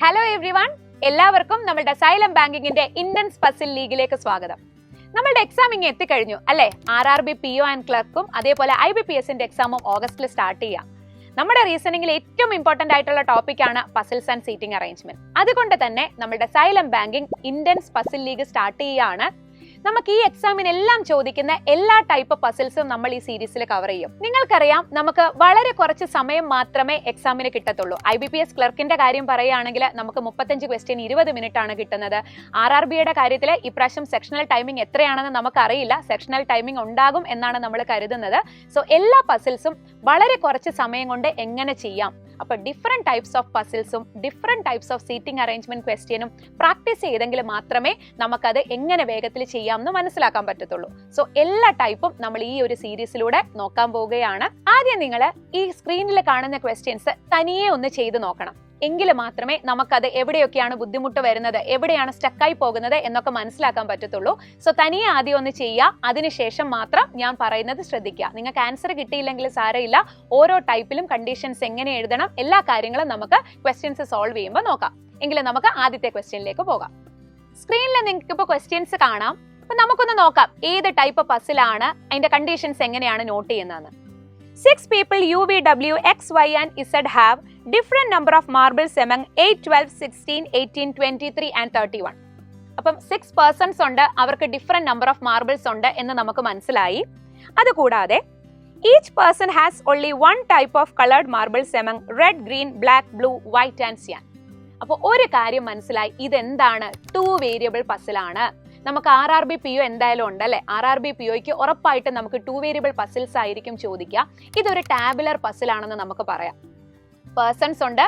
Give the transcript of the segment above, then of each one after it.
Hello every one, എല്ലാവർക്കും നമ്മുടെ asylum ബാങ്കിങ്ങിന്റെ intense puzzle ലീഗിലേക്ക് സ്വാഗതം. നമ്മളുടെ എക്സാം ഇങ്ങനെ എത്തിക്കഴിഞ്ഞു അല്ലെ. RRB PO ആൻഡ് ക്ലർക്കും അതേപോലെ IBPSന്റെ എക്സാമും ഓഗസ്റ്റിൽ സ്റ്റാർട്ട് ചെയ്യാം. നമ്മുടെ റീസണിംഗിൽ ഏറ്റവും ഇമ്പോർട്ടന്റ് ആയിട്ടുള്ള ടോപ്പിക്കാണ് പസിൽസ് ആൻഡ് സീറ്റിംഗ് അറേഞ്ച്മെന്റ്. അതുകൊണ്ട് തന്നെ നമ്മുടെ asylum banking intense puzzle league start ചെയ്യുകയാണ്. നമുക്ക് ഈ എക്സാമിനെല്ലാം ചോദിക്കുന്ന എല്ലാ ടൈപ്പ് പസിൽസും നമ്മൾ ഈ സീരീസിൽ കവർ ചെയ്യും. നിങ്ങൾക്കറിയാം, നമുക്ക് വളരെ കുറച്ച് സമയം മാത്രമേ എക്സാമിന് കിട്ടത്തുള്ളൂ. IBPS ക്ലർക്കിന്റെ കാര്യം പറയുകയാണെങ്കിൽ നമുക്ക് 35 ക്വസ്റ്റ്യൻ 20 മിനിറ്റ് ആണ് കിട്ടുന്നത്. RRBയുടെ കാര്യത്തിൽ ഇപ്രാവശ്യം സെക്ഷണൽ ടൈമിംഗ് എത്രയാണെന്ന് നമുക്കറിയില്ല. സെക്ഷണൽ ടൈമിംഗ് ഉണ്ടാകും എന്നാണ് നമ്മൾ കരുതുന്നത്. സോ എല്ലാ പസിൽസും വളരെ കുറച്ച് സമയം കൊണ്ട് എങ്ങനെ ചെയ്യാം. അപ്പൊ ഡിഫറെന്റ് ടൈപ്സ് ഓഫ് പസിൽസും different types of seating arrangement ക്വസ്റ്റ്യനും പ്രാക്ടീസ് ചെയ്തെങ്കിൽ മാത്രമേ നമുക്കത് എങ്ങനെ വേഗത്തിൽ ചെയ്യാമെന്ന് മനസ്സിലാക്കാൻ പറ്റത്തുള്ളൂ. സോ എല്ലാ ടൈപ്പും നമ്മൾ ഈ ഒരു സീരീസിലൂടെ നോക്കാൻ പോവുകയാണ്. ആദ്യം നിങ്ങൾ ഈ സ്ക്രീനിൽ കാണുന്ന ക്വസ്റ്റ്യൻസ് തനിയെ ഒന്ന് ചെയ്ത് നോക്കണം. എങ്കിൽ മാത്രമേ നമുക്കത് എവിടെയൊക്കെയാണ് ബുദ്ധിമുട്ട് വരുന്നത്, എവിടെയാണ് സ്റ്റക്കായി പോകുന്നത് എന്നൊക്കെ മനസ്സിലാക്കാൻ പറ്റത്തുള്ളൂ. സോ തനിയെ ആദ്യം ഒന്ന് ചെയ്യുക, അതിനുശേഷം മാത്രം ഞാൻ പറയുന്നത് ശ്രദ്ധിക്കുക. നിങ്ങൾക്ക് ആൻസർ കിട്ടിയില്ലെങ്കിൽ സാരമില്ല, ഓരോ ടൈപ്പിലും കണ്ടീഷൻസ് എങ്ങനെ എഴുതണം, എല്ലാ കാര്യങ്ങളും നമുക്ക് ക്വസ്റ്റ്യൻസ് സോൾവ് ചെയ്യുമ്പോൾ നോക്കാം. എങ്കിലും നമുക്ക് ആദ്യത്തെ ക്വസ്റ്റ്യനിലേക്ക് പോകാം. സ്ക്രീനിൽ നിങ്ങൾക്ക് ഇപ്പോൾ ക്വസ്റ്റ്യൻസ് കാണാം. അപ്പൊ നമുക്കൊന്ന് നോക്കാം ഏത് ടൈപ്പ് പസിലാണ്, അതിന്റെ കണ്ടീഷൻസ് എങ്ങനെയാണ് നോട്ട് ചെയ്യുന്നതെന്ന്. 6 people U, V, W, X, Y and Z have different number of marbles among 8, 12, 16, 18, 23 and 31. അപ്പം 6 persons ഉണ്ട്, അവർക്ക് ഡിഫറെന്റ് നമ്പർ ഓഫ് മാർബിൾസ് ഉണ്ട് എന്ന് നമുക്ക് മനസ്സിലായി. അതുകൂടാതെ each person has only one type of colored marbles among red, green, black, blue, white and cyan. അപ്പോൾ ഒരു കാര്യം മനസ്സിലായി, ഇതെന്താണ്? 2 വേരിയബിൾ പസിലാണ്. നമുക്ക് RRB PO എന്തായാലും ഉണ്ടല്ലേ. RRB POയ്ക്ക് ഉറപ്പായിട്ട് നമുക്ക് 2 വേരിയബിൾ പസിൽസ് ആയിരിക്കും ചോദിക്കുക. ഇതൊരു ടാബുലർ പസിലാണെന്ന് നമുക്ക് പറയാം. പേഴ്സൺസ് ഉണ്ട്,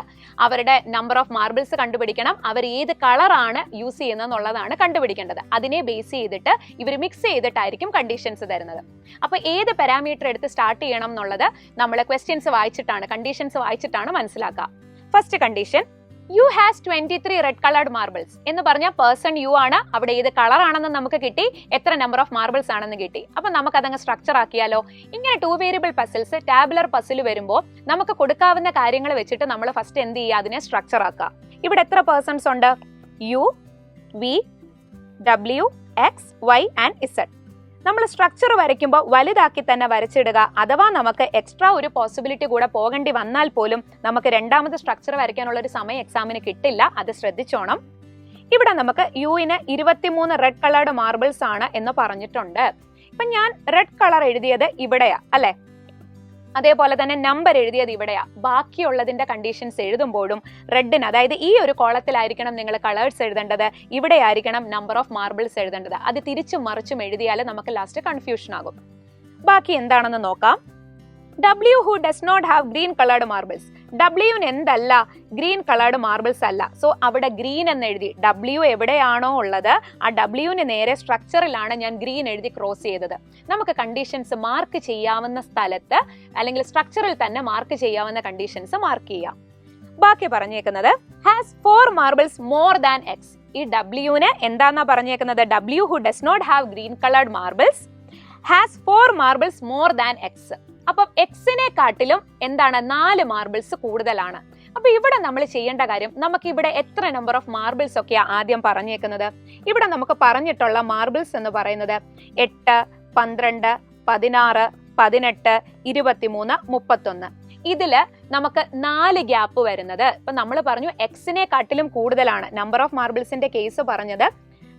അവരുടെ നമ്പർ ഓഫ് മാർബിൾസ് കണ്ടുപിടിക്കണം, അവർ ഏത് കളറാണ് യൂസ് ചെയ്യുന്നതെന്നുള്ളതാണ് കണ്ടുപിടിക്കേണ്ടത്. അതിനെ ബേസ് ചെയ്തിട്ട് ഇവർ മിക്സ് ചെയ്തിട്ടായിരിക്കും കണ്ടീഷൻസ് തരുന്നത്. അപ്പൊ ഏത് പാരാമീറ്റർ എടുത്ത് സ്റ്റാർട്ട് ചെയ്യണം എന്നുള്ളത് നമ്മൾ ക്വസ്റ്റ്യൻസ് വായിച്ചിട്ടാണ്, കണ്ടീഷൻസ് വായിച്ചിട്ടാണ് മനസ്സിലാക്കുക. First condition, U has 23 red coloured marbles എന്ന് പറഞ്ഞാൽ പേഴ്സൺ യു ആണ്, അവിടെ ഏത് കളർ ആണെന്ന് നമുക്ക് കിട്ടി, എത്ര നമ്പർ ഓഫ് മാർബിൾസ് ആണെന്ന് കിട്ടി. അപ്പൊ നമുക്ക് അതങ്ങ് സ്ട്രക്ചർ ആക്കിയാലോ. ഇങ്ങനെ 2 വേരിയബിൾ പസിൽസ് ടാബുലർ പസിൽ വരുമ്പോൾ നമുക്ക് കൊടുക്കാവുന്ന കാര്യങ്ങൾ വെച്ചിട്ട് നമ്മൾ ഫസ്റ്റ് എന്ത് ചെയ്യുക, അതിനെ സ്ട്രക്ചർ ആക്കുക. ഇവിടെ എത്ര പേഴ്സൺസ് ഉണ്ട്? U, V, W, X, Y and Z. നമ്മൾ സ്ട്രക്ചർ വരയ്ക്കുമ്പോൾ വലുതാക്കി തന്നെ വരച്ചിടുക. അഥവാ നമുക്ക് എക്സ്ട്രാ ഒരു പോസിബിലിറ്റി കൂടെ പോകേണ്ടി വന്നാൽ പോലും നമുക്ക് രണ്ടാമത് സ്ട്രക്ചർ വരയ്ക്കാനുള്ള ഒരു സമയം എക്സാമിന് കിട്ടില്ല, അത് ശ്രദ്ധിച്ചോണം. ഇവിടെ നമുക്ക് യുവിന് 23 റെഡ് കളേർഡ് മാർബിൾസ് ആണ് എന്ന് പറഞ്ഞിട്ടുണ്ട്. ഇപ്പൊ ഞാൻ റെഡ് കളർ എഴുതിയത് ഇവിടെയാ അല്ലെ, അതേപോലെ തന്നെ നമ്പർ എഴുതിയത് ഇവിടെയാ. ബാക്കിയുള്ളതിന്റെ കണ്ടീഷൻസ് എഴുതുമ്പോഴും റെഡിന്, അതായത് ഈ ഒരു കോളത്തിലായിരിക്കണം നിങ്ങൾ കളേഴ്സ് എഴുതേണ്ടത്, ഇവിടെ ആയിരിക്കണം നമ്പർ ഓഫ് മാർബിൾസ് എഴുതേണ്ടത്. അത് തിരിച്ചും മറിച്ചും എഴുതിയാൽ നമുക്ക് ലാസ്റ്റ് കൺഫ്യൂഷൻ ആകും. ബാക്കി എന്താണെന്ന് നോക്കാം. W who does not have green colored marbles. Wന് എന്തല്ല? ഗ്രീൻ കളേർഡ് മാർബിൾസ് അല്ല. സോ അവിടെ ഗ്രീൻ എന്ന് എഴുതി. W എവിടെയാണോ ഉള്ളത് ആ Wന് നേരെ സ്ട്രക്ചറിലാണ് ഞാൻ ഗ്രീൻ എഴുതി ക്രോസ് ചെയ്തത്. നമുക്ക് കണ്ടീഷൻസ് മാർക്ക് ചെയ്യാവുന്ന സ്ഥലത്ത് അല്ലെങ്കിൽ സ്ട്രക്ചറിൽ തന്നെ മാർക്ക് ചെയ്യാവുന്ന കണ്ടീഷൻസ് മാർക്ക് ചെയ്യാം. ബാക്കി പറഞ്ഞേക്കുന്നത് has 4 marbles more than X. ഈ Wന് എന്താന്നാ പറഞ്ഞേക്കുന്നത്? W who does not have green colored marbles has 4 marbles more than X. അപ്പം എക്സിനെ കാട്ടിലും എന്താണ് 4 മാർബിൾസ് കൂടുതലാണ്. അപ്പൊ ഇവിടെ നമ്മൾ ചെയ്യേണ്ട കാര്യം, നമുക്ക് ഇവിടെ എത്ര നമ്പർ ഓഫ് മാർബിൾസ് ഒക്കെയാ ആദ്യം പറഞ്ഞേക്കുന്നത്. ഇവിടെ നമുക്ക് പറഞ്ഞിട്ടുള്ള മാർബിൾസ് എന്ന് പറയുന്നത് 8, 12, 16, 18, 23, 31. ഇതില് നമുക്ക് 4 ഗ്യാപ്പ് വരുന്നത്. ഇപ്പൊ നമ്മൾ പറഞ്ഞു എക്സിനെ കാട്ടിലും കൂടുതലാണ്. നമ്പർ ഓഫ് മാർബിൾസിന്റെ കേസ് പറഞ്ഞത്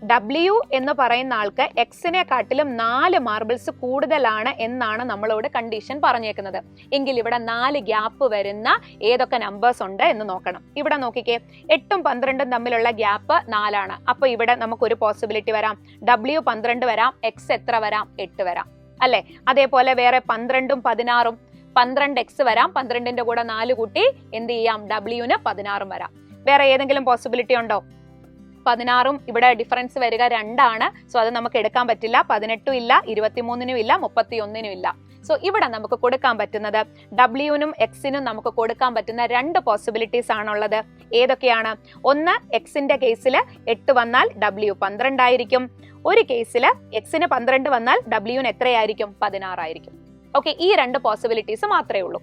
W എന്ന് പറയുന്ന ആൾക്ക് എക്സിനെ കാട്ടിലും 4 മാർബിൾസ് കൂടുതലാണ് എന്നാണ് നമ്മളോട് കണ്ടീഷൻ പറഞ്ഞേക്കുന്നത്. എങ്കിൽ ഇവിടെ 4 ഗ്യാപ്പ് വരുന്ന ഏതൊക്കെ നമ്പേഴ്സ് ഉണ്ട് എന്ന് നോക്കണം. ഇവിടെ നോക്കിക്കേ, 8ഉം 12ഉം തമ്മിലുള്ള ഗ്യാപ്പ് 4 ആണ്. അപ്പൊ ഇവിടെ നമുക്കൊരു പോസിബിലിറ്റി വരാം, W 12 വരാം, X എത്ര വരാം? 8 വരാം അല്ലെ. അതേപോലെ വേറെ 12ഉം 16ഉം 12X വരാം, 12ന്റെ കൂടെ 4 കൂട്ടി എന്ത് ചെയ്യാം? Wന് 16 വരാം. വേറെ ഏതെങ്കിലും പോസിബിലിറ്റി ഉണ്ടോ? 16ഉം ഇവിടെ ഡിഫറൻസ് വരിക 2 ആണ്. സോ അത് നമുക്ക് എടുക്കാൻ പറ്റില്ല. 18ഉം ഇല്ല, 23നും ഇല്ല, 31നും ഇല്ല. സോ ഇവിടെ നമുക്ക് കൊടുക്കാൻ പറ്റുന്നത് Wനും Xനും നമുക്ക് കൊടുക്കാൻ പറ്റുന്ന 2 പോസിബിലിറ്റീസ് ആണുള്ളത്. ഏതൊക്കെയാണ്? ഒന്ന്, എക്സിന്റെ കേസിൽ 8 വന്നാൽ W 12 ആയിരിക്കും. ഒരു കേസിൽ എക്സിന് 12 വന്നാൽ Wന് എത്രയായിരിക്കും? 16 ആയിരിക്കും. ഓക്കെ, ഈ 2 പോസിബിലിറ്റീസ് മാത്രമേ ഉള്ളൂ.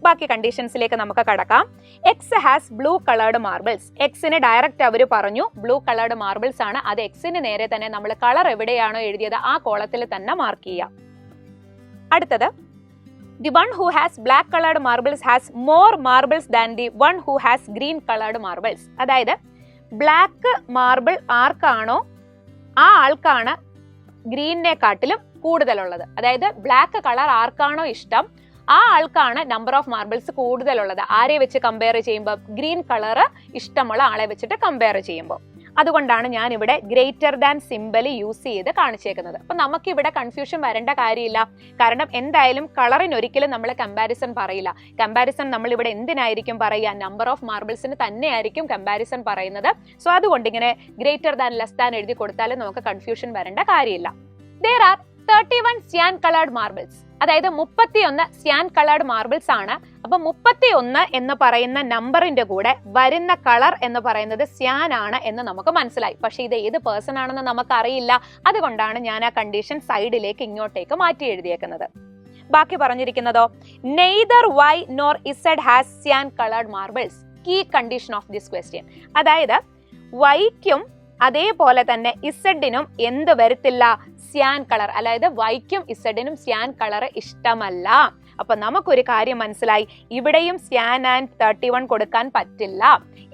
ബാക്കി കണ്ടീഷൻസിലേക്ക് നമുക്ക് കടക്കാം. X has blue coloured marbles. എക്സിന് ഡയറക്റ്റ് അവർ പറഞ്ഞു ബ്ലൂ കളേർഡ് മാർബിൾസ് ആണ്. അത് എക്സിന് നേരെ തന്നെ നമ്മൾ കളർ എവിടെയാണോ എഴുതിയത് ആ കോളത്തിൽ തന്നെ മാർക്ക് ചെയ്യാം. അടുത്തത്, the one who has black colored marbles has more marbles than the one who has green colored marbles. അതായത് ബ്ലാക്ക് മാർബിൾ ആർക്കാണോ ആ ആൾക്കാണ് ഗ്രീനിനെക്കാട്ടിലും കൂടുതലുള്ളത്. അതായത് ബ്ലാക്ക് കളർ ആർക്കാണോ ഇഷ്ടം ആ ആൾക്കാണ് നമ്പർ ഓഫ് മാർബിൾസ് കൂടുതലുള്ളത്. ആരെ വെച്ച് കമ്പയർ ചെയ്യുമ്പോൾ? ഗ്രീൻ കളർ ഇഷ്ടമുള്ള ആളെ വെച്ചിട്ട് കമ്പയർ ചെയ്യുമ്പോൾ. അതുകൊണ്ടാണ് ഞാൻ ഇവിടെ ഗ്രേറ്റർ ദാൻ സിമ്പൽ യൂസ് ചെയ്ത് കാണിച്ചേക്കുന്നത്. അപ്പൊ നമുക്ക് ഇവിടെ കൺഫ്യൂഷൻ വരേണ്ട കാര്യമില്ല. കാരണം എന്തായാലും കളറിന് ഒരിക്കലും നമ്മൾ കമ്പാരിസൺ പറയില്ല. കമ്പാരിസൺ നമ്മൾ ഇവിടെ എന്തിനായിരിക്കും പറയുക? നമ്പർ ഓഫ് മാർബിൾസിന് തന്നെയായിരിക്കും കമ്പാരിസൺ പറയുന്നത്. സോ അതുകൊണ്ട് ഇങ്ങനെ ഗ്രേറ്റർ ദാൻ ലെസ് ദാൻ എഴുതി കൊടുത്താലും നമുക്ക് കൺഫ്യൂഷൻ വരേണ്ട കാര്യമില്ല. There are 31 cyan colored marbles. അതായത് 31 cyan colored marbles ആണ്. അപ്പൊ 31 എന്ന് പറയുന്ന നമ്പറിന്റെ കൂടെ വരുന്ന കളർ എന്ന് പറയുന്നത് cyan ആണ് എന്ന് നമുക്ക് മനസ്സിലായി. പക്ഷെ ഇത് ഏത് പേഴ്സൺ ആണെന്ന് നമുക്ക് അറിയില്ല. അതുകൊണ്ടാണ് ഞാൻ ആ കണ്ടീഷൻ സൈഡിലേക്ക് ഇങ്ങോട്ടേക്ക് മാറ്റി എഴുതിയേക്കുന്നത്. ബാക്കി പറഞ്ഞിരിക്കുന്നതോ, neither y nor z has cyan colored marbles. Key condition of this question. അതായത് yക്കും അതേപോലെ തന്നെ ഇസഡിനും എന്ത് വരത്തില്ല? സ്യാൻ കളർ. അതായത് വൈക്കും ഇസഡിനും സ്യാൻ കളർ ഇഷ്ടമല്ല. അപ്പൊ നമുക്കൊരു കാര്യം മനസ്സിലായി, ഇവിടെയും സ്യാൻ ആൻഡ് 31 കൊടുക്കാൻ പറ്റില്ല.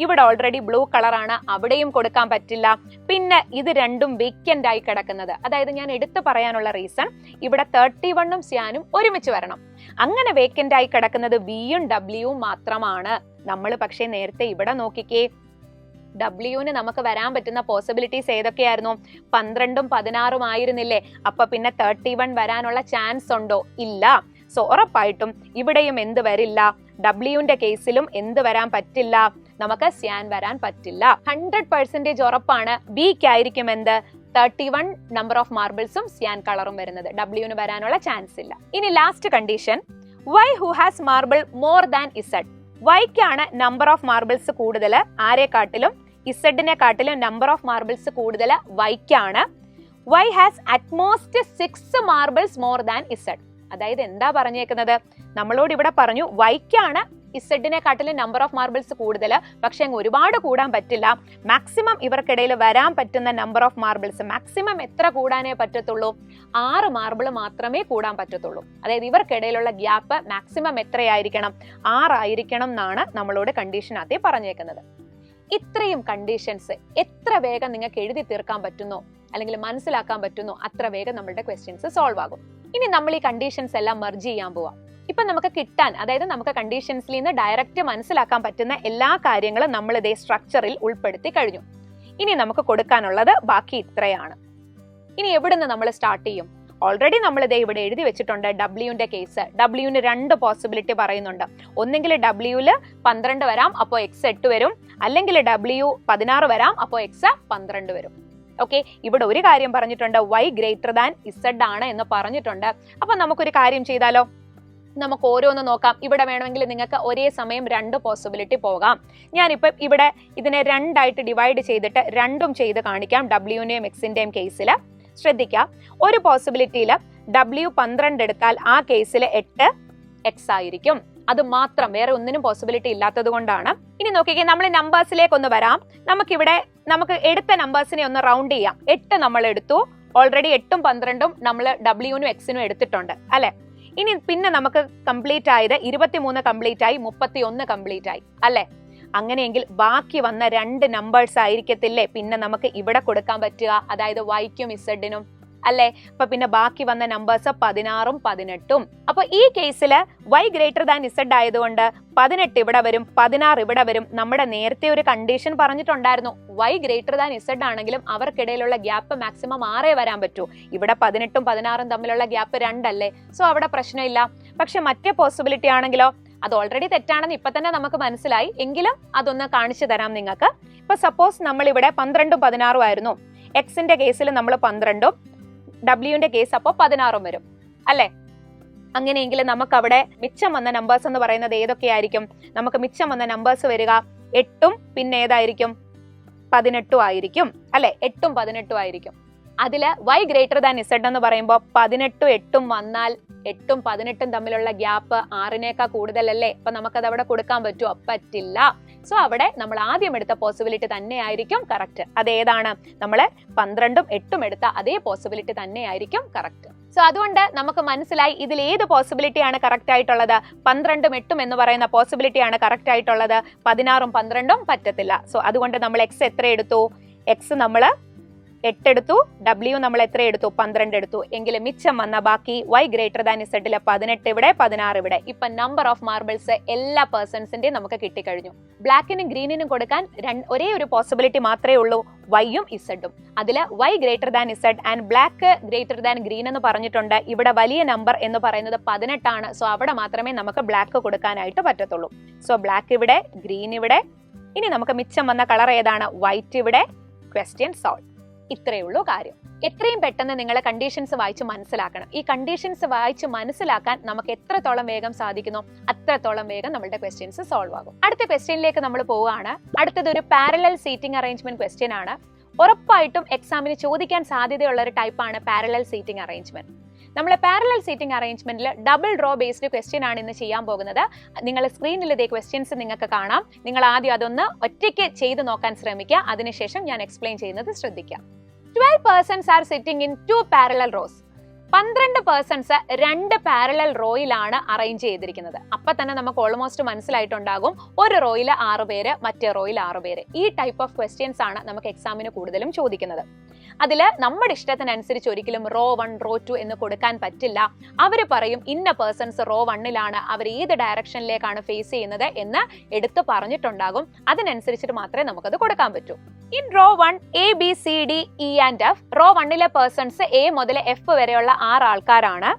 ഇവിടെ ഓൾറെഡി ബ്ലൂ കളറാണ്, അവിടെയും കൊടുക്കാൻ പറ്റില്ല. പിന്നെ ഇത് രണ്ടും വേക്കന്റ് ആയി കിടക്കുന്നത്. അതായത് ഞാൻ എടുത്തു പറയാനുള്ള റീസൺ, ഇവിടെ 31ഉം സ്യാനും ഒരുമിച്ച് വരണം. അങ്ങനെ വേക്കന്റ് ആയി കിടക്കുന്നത് വിയും ഡബ്ല്യുവും മാത്രമാണ്. നമ്മൾ പക്ഷേ നേരത്തെ ഇവിടെ നോക്കിക്കേ, ഡബ്ല്യുവിന് നമുക്ക് വരാൻ പറ്റുന്ന പോസിബിലിറ്റീസ് ഏതൊക്കെയായിരുന്നു? 12ഉം 16ഉം ആയിരുന്നില്ലേ? അപ്പൊ പിന്നെ 31 വരാനുള്ള ചാൻസ് ഉണ്ടോ? ഇല്ല. സോ ഉറപ്പായിട്ടും ഇവിടെയും എന്ത് വരില്ല? ഡബ്ല്യുവിന്റെ കേസിലും എന്ത് വരാൻ പറ്റില്ല? നമുക്ക് സ്യാൻ വരാൻ പറ്റില്ല. 100% ഉറപ്പാണ് ബിക്കായിരിക്കും എന്ത്? 31 നമ്പർ ഓഫ് മാർബിൾസും സ്യാൻ കളറും വരുന്നത്. ഡബ്ല്യുവിന് വരാനുള്ള ചാൻസ് ഇല്ല. ഇനി last condition, Y who has marble more than Z. വൈക്കാണ് നമ്പർ ഓഫ് മാർബിൾസ് കൂടുതൽ. ആരെക്കാട്ടിലും? ഇസഡിനെ കാട്ടിലും നമ്പർ ഓഫ് മാർബിൾസ് കൂടുതൽ വൈക്കാണ്. Y has at most 6 marbles more than Z. അതായത് എന്താ പറഞ്ഞേക്കുന്നത്? നമ്മളോട് ഇവിടെ പറഞ്ഞു വൈക്കാണ് ഇസഡിനെ കാട്ടിലും നമ്പർ ഓഫ് മാർബിൾസ് കൂടുതൽ. പക്ഷെ ഒരുപാട് കൂടാൻ പറ്റില്ല. മാക്സിമം ഇവർക്കിടയിൽ വരാൻ പറ്റുന്ന നമ്പർ ഓഫ് മാർബിൾസ് മാക്സിമം എത്ര കൂടാനേ പറ്റത്തുള്ളൂ? 6 മാർബിൾ മാത്രമേ കൂടാൻ പറ്റത്തുള്ളൂ. അതായത് ഇവർക്കിടയിലുള്ള ഗ്യാപ്പ് മാക്സിമം എത്രയായിരിക്കണം? 6 ആയിരിക്കണം എന്നാണ് നമ്മളോട് കണ്ടീഷനകത്ത് പറഞ്ഞേക്കുന്നത്. ഇത്രയും കണ്ടീഷൻസ് എത്ര വേഗം നിങ്ങൾക്ക് എഴുതി തീർക്കാൻ പറ്റുന്നോ അല്ലെങ്കിൽ മനസ്സിലാക്കാൻ പറ്റുന്നോ അത്ര വേഗം നമ്മളുടെ ക്വസ്റ്റ്യൻസ് സോൾവ് ആകും. ഇനി നമ്മൾ ഈ കണ്ടീഷൻസ് എല്ലാം മെർജ് ചെയ്യാൻ പോവാം. ഇപ്പൊ നമുക്ക് കിട്ടാൻ, അതായത് നമുക്ക് കണ്ടീഷൻസിൽ നിന്ന് ഡയറക്റ്റ് മനസ്സിലാക്കാൻ പറ്റുന്ന എല്ലാ കാര്യങ്ങളും നമ്മൾ ഇതേ സ്ട്രക്ചറിൽ ഉൾപ്പെടുത്തി കഴിഞ്ഞു. ഇനി നമുക്ക് കൊടുക്കാനുള്ളത് ബാക്കി ഇത്രയാണ്. ഇനി എവിടുന്ന് നമ്മൾ സ്റ്റാർട്ട് ചെയ്യും? ഓൾറെഡി നമ്മൾ ഇതേ ഇവിടെ എഴുതി വെച്ചിട്ടുണ്ട് ഡബ്ല്യുവിന്റെ കേസ്. ഡബ്ല്യുവിന് 2 പോസിബിലിറ്റി പറയുന്നുണ്ട്. ഒന്നെങ്കിൽ ഡബ്ല്യുവിൽ 12 വരാം, അപ്പോൾ എക്സ് 8 വരും. അല്ലെങ്കിൽ ഡബ്ല്യു 16 വരാം, അപ്പോൾ എക്സ് 12 വരും. ഓക്കെ, ഇവിടെ ഒരു കാര്യം പറഞ്ഞിട്ടുണ്ട്, വൈ ഗ്രേറ്റർ ദാൻ ഇസഡ് ആണ് എന്ന് പറഞ്ഞിട്ടുണ്ട്. അപ്പൊ നമുക്കൊരു കാര്യം ചെയ്താലോ? നമുക്ക് ഓരോന്ന് നോക്കാം. ഇവിടെ വേണമെങ്കിൽ നിങ്ങൾക്ക് ഒരേ സമയം 2 പോസിബിലിറ്റി പോകാം. ഞാനിപ്പം ഇവിടെ ഇതിനെ 2 ആയിട്ട് ഡിവൈഡ് ചെയ്തിട്ട് 2ഉം ചെയ്ത് കാണിക്കാം. ഡബ്ല്യുവിന്റെയും എക്സിന്റെയും കേസിൽ ശ്രദ്ധിക്കാം. ഒരു പോസിബിലിറ്റിയിൽ ഡബ്ല്യു 12 എടുത്താൽ ആ കേസിൽ 8 എക്സ് ആയിരിക്കും. അത് മാത്രം, വേറെ ഒന്നിനും പോസിബിലിറ്റി ഇല്ലാത്തത് കൊണ്ടാണ്. ഇനി നോക്കിക്കേ, നമ്മൾ നമ്പേഴ്സിലേക്ക് ഒന്ന് വരാം. നമുക്ക് എടുത്ത നമ്പേഴ്സിനെ ഒന്ന് റൗണ്ട് ചെയ്യാം. 8 നമ്മൾ എടുത്തു. ഓൾറെഡി 8ഉം 12ഉം നമ്മൾ ഡബ്ല്യുവിനും എക്സിനും എടുത്തിട്ടുണ്ട് അല്ലെ? ഇനി പിന്നെ നമുക്ക് കംപ്ലീറ്റ് ആയത് 23 കംപ്ലീറ്റ് ആയി, 31 കംപ്ലീറ്റ് ആയി അല്ലെ? അങ്ങനെയെങ്കിൽ ബാക്കി വന്ന 2 നമ്പേഴ്സ് ആയിരിക്കത്തില്ലേ പിന്നെ നമുക്ക് ഇവിടെ കൊടുക്കാൻ പറ്റുക? അതായത് വൈക്കും ഇസഡിനും അല്ലെ? അപ്പൊ പിന്നെ ബാക്കി വന്ന നമ്പേഴ്സ് 16ഉം 18ഉം. അപ്പൊ ഈ കേസിൽ വൈ ഗ്രേറ്റർ ദാൻ ഇസഡ് ആയതുകൊണ്ട് 18 ഇവിടെ വരും, 16 ഇവിടെ വരും. നമ്മുടെ നേരത്തെ ഒരു കണ്ടീഷൻ പറഞ്ഞിട്ടുണ്ടായിരുന്നു, വൈ ഗ്രേറ്റർ ദാൻ ഇസഡ് ആണെങ്കിലും അവർക്കിടയിലുള്ള ഗ്യാപ്പ് മാക്സിമം 6 വരാൻ പറ്റൂ. ഇവിടെ 18ഉം 16ഉം തമ്മിലുള്ള ഗ്യാപ്പ് 2 അല്ലേ? സോ അവിടെ പ്രശ്നമില്ല. പക്ഷെ മറ്റേ പോസിബിലിറ്റി ആണെങ്കിലോ, അത് ഓൾറെഡി തെറ്റാണെന്ന് ഇപ്പൊ തന്നെ നമുക്ക് മനസ്സിലായി. എങ്കിലും അതൊന്ന് കാണിച്ചു തരാം നിങ്ങൾക്ക്. ഇപ്പൊ സപ്പോസ് നമ്മൾ ഇവിടെ 12ഉം 16ഉം ആയിരുന്നു. എക്സിന്റെ കേസിൽ നമ്മൾ 12ഉം ഡബ്ല്യുവിന്റെ കേസ് അപ്പോൾ 16ഉം വരും അല്ലെ? അങ്ങനെയെങ്കിൽ നമുക്ക് അവിടെ മിച്ചം വന്ന നമ്പേഴ്സ് എന്ന് പറയുന്നത് ഏതൊക്കെയായിരിക്കും? നമുക്ക് മിച്ചം വന്ന നമ്പേഴ്സ് വരിക 8ഉം പിന്നെ ഏതായിരിക്കും? 18ഉം ആയിരിക്കും അല്ലെ? 8ഉം 18ഉം ആയിരിക്കും. അതില് വൈ ഗ്രേറ്റർ ദാൻ ഇസഡ് എന്ന് പറയുമ്പോൾ 18ഉം 8ഉം വന്നാൽ 8ഉം 18ഉം തമ്മിലുള്ള ഗ്യാപ്പ് 6നേക്കാൾ കൂടുതലല്ലേ? അപ്പൊ നമുക്കത് അവിടെ കൊടുക്കാൻ പറ്റുമോ? പറ്റില്ല. സോ അവിടെ നമ്മൾ ആദ്യം എടുത്ത പോസിബിലിറ്റി തന്നെയായിരിക്കും കറക്റ്റ്. അതേതാണ്? നമ്മൾ 12ഉം 8ഉം എടുത്ത അതേ പോസിബിലിറ്റി തന്നെയായിരിക്കും കറക്റ്റ്. സോ അതുകൊണ്ട് നമുക്ക് മനസ്സിലായി ഇതിൽ ഏത് പോസിബിലിറ്റി ആണ് കറക്റ്റ് ആയിട്ടുള്ളത്. 12ഉം 8ഉം എന്ന് പറയുന്ന പോസിബിലിറ്റി ആണ് കറക്റ്റ് ആയിട്ടുള്ളത്. 16ഉം 12ഉം പറ്റത്തില്ല. സോ അതുകൊണ്ട് നമ്മൾ എക്സ് എത്ര എടുത്തു? എക്സ് നമ്മൾ 8 എടുത്തു, ഡബ്ല്യു നമ്മൾ എത്ര എടുത്തു? 12 എടുത്തു. എങ്കിലും മിച്ചം വന്ന ബാക്കി y ഗ്രേറ്റർ ദാൻ ഇസഡിലെ 18 ഇവിടെ, 16 ഇവിടെ. ഇപ്പൊ നമ്പർ ഓഫ് മാർബിൾസ് എല്ലാ പേഴ്സൺസിന്റെയും നമുക്ക് കിട്ടിക്കഴിഞ്ഞു. ബ്ലാക്കിനും ഗ്രീനിനും കൊടുക്കാൻ ഒരേ ഒരു പോസിബിലിറ്റി മാത്രമേ ഉള്ളൂ, വൈയും ഇസഡും. അതിൽ y greater than Z and black greater than green എന്ന് പറഞ്ഞിട്ടുണ്ട്. ഇവിടെ വലിയ നമ്പർ എന്ന് പറയുന്നത് 18 ആണ്. സോ അവിടെ മാത്രമേ നമുക്ക് ബ്ലാക്ക് കൊടുക്കാനായിട്ട് പറ്റത്തുള്ളൂ. സോ ബ്ലാക്ക് ഇവിടെ, ഗ്രീൻ ഇവിടെ. ഇനി നമുക്ക് മിച്ചം വന്ന കളർ ഏതാണ്? വൈറ്റ് ഇവിടെ. Question solve. ഇത്രയേ ഉള്ളൂ കാര്യം. എത്രയും പെട്ടെന്ന് നിങ്ങൾ കണ്ടീഷൻസ് വായിച്ച് മനസ്സിലാക്കണം. ഈ കണ്ടീഷൻസ് വായിച്ച് മനസ്സിലാക്കാൻ നമുക്ക് എത്രത്തോളം വേഗം സാധിക്കുന്നു അത്രത്തോളം വേഗം നമ്മുടെ ക്വസ്റ്റ്യൻസ് സോൾവ് ആകും. അടുത്ത ക്വസ്റ്റ്യനിലേക്ക് നമ്മൾ പോവുകയാണ്. അടുത്തത് ഒരു പാരലൽ സീറ്റിംഗ് അറേഞ്ച്മെന്റ് ക്വസ്റ്റ്യൻ ആണ്. ഉറപ്പായിട്ടും എക്സാമിന് ചോദിക്കാൻ സാധ്യതയുള്ള ഒരു ടൈപ്പാണ് പാരലൽ സീറ്റിംഗ് അറേഞ്ച്മെന്റ്. നമ്മൾ പാരലൽ സീറ്റിംഗ് അറേഞ്ച്മെന്റിൽ ഡബിൾ റോ ബേസ്ഡ് ക്വസ്റ്റ്യൻ ആണ് ഇന്ന് ചെയ്യാൻ പോകുന്നത്. നിങ്ങൾ സ്ക്രീനിൽ ഇതേ ക്വസ്റ്റ്യൻസ് നിങ്ങൾക്ക് കാണാം. നിങ്ങൾ ആദ്യം അതൊന്ന് ഒറ്റയ്ക്ക് ചെയ്ത് നോക്കാൻ ശ്രമിക്കുക. അതിനുശേഷം ഞാൻ എക്സ്പ്ലെയിൻ ചെയ്യുന്നത് ശ്രദ്ധിക്കുക. 12 persons are sitting in 2 parallel rows. 12 persons 2 parallel റോയിലാണ് അറേഞ്ച് ചെയ്തിരിക്കുന്നത്. അപ്പൊ തന്നെ നമുക്ക് ഓൾമോസ്റ്റ് മനസ്സിലായിട്ടുണ്ടാകും ഒരു റോയിൽ 6 പേര്, മറ്റേ റോയിൽ 6 പേര്. ഈ ടൈപ്പ് ഓഫ് ക്വസ്റ്റ്യൻസ് ആണ് നമുക്ക് എക്സാമിന് കൂടുതലും ചോദിക്കുന്നത്. അതിൽ നമ്മുടെ ഇഷ്ടത്തിനനുസരിച്ച് ഒരിക്കലും റോ 1 റോ 2 എന്ന് കൊടുക്കാൻ പറ്റില്ല. അവർ പറയും ഇന്ന പേഴ്സൺസ് റോ 1ലാണ്, അവർ ഏത് ഡയറക്ഷനിലേക്കാണ് ഫേസ് ചെയ്യുന്നത് എന്ന് എടുത്തു പറഞ്ഞിട്ടുണ്ടാകും. അതിനനുസരിച്ചിട്ട് മാത്രമേ നമുക്കത് കൊടുക്കാൻ പറ്റൂ. In row 1 A B C D E and F, row 1ലെ പേഴ്സൺസ് എ മുതൽ എഫ് വരെയുള്ള 6 ആൾക്കാരാണ്.